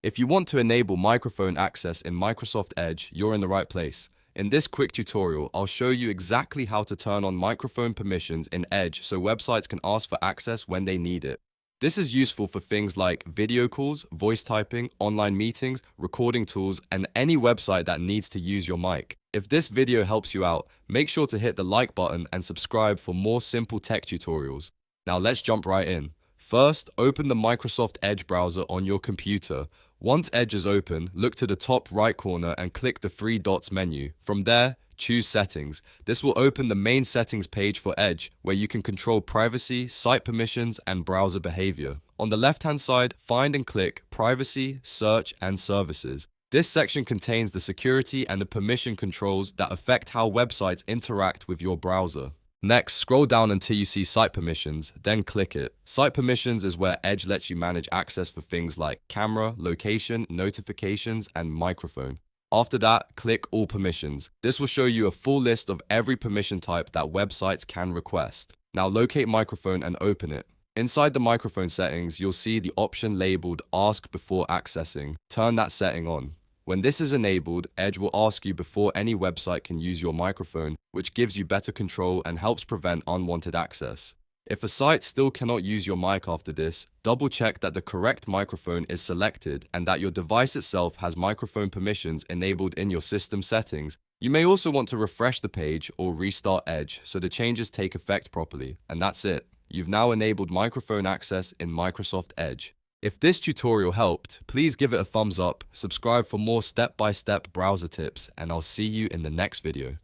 If you want to enable microphone access in Microsoft Edge, you're in the right place. In this quick tutorial, I'll show you exactly how to turn on microphone permissions in Edge so websites can ask for access when they need it. This is useful for things like video calls, voice typing, online meetings, recording tools, and any website that needs to use your mic. If this video helps you out, make sure to hit the like button and subscribe for more simple tech tutorials. Now let's jump right in. First, open the Microsoft Edge browser on your computer. Once Edge is open, look to the top right corner and click the three dots menu. From there, choose Settings. This will open the main settings page for Edge, where you can control privacy, site permissions, and browser behavior. On the left-hand side, find and click Privacy, Search, and Services. This section contains the security and the permission controls that affect how websites interact with your browser. Next, scroll down until you see Site Permissions, then click it. Site Permissions is where Edge lets you manage access for things like camera, location, notifications, and microphone. After that, click All Permissions. This will show you a full list of every permission type that websites can request. Now locate Microphone and open it. Inside the microphone settings, you'll see the option labeled Ask Before Accessing. Turn that setting on. When this is enabled, Edge will ask you before any website can use your microphone, which gives you better control and helps prevent unwanted access. If a site still cannot use your mic after this, double check that the correct microphone is selected and that your device itself has microphone permissions enabled in your system settings. You may also want to refresh the page or restart Edge so the changes take effect properly. And that's it. You've now enabled microphone access in Microsoft Edge. If this tutorial helped, please give it a thumbs up, subscribe for more step-by-step browser tips, and I'll see you in the next video.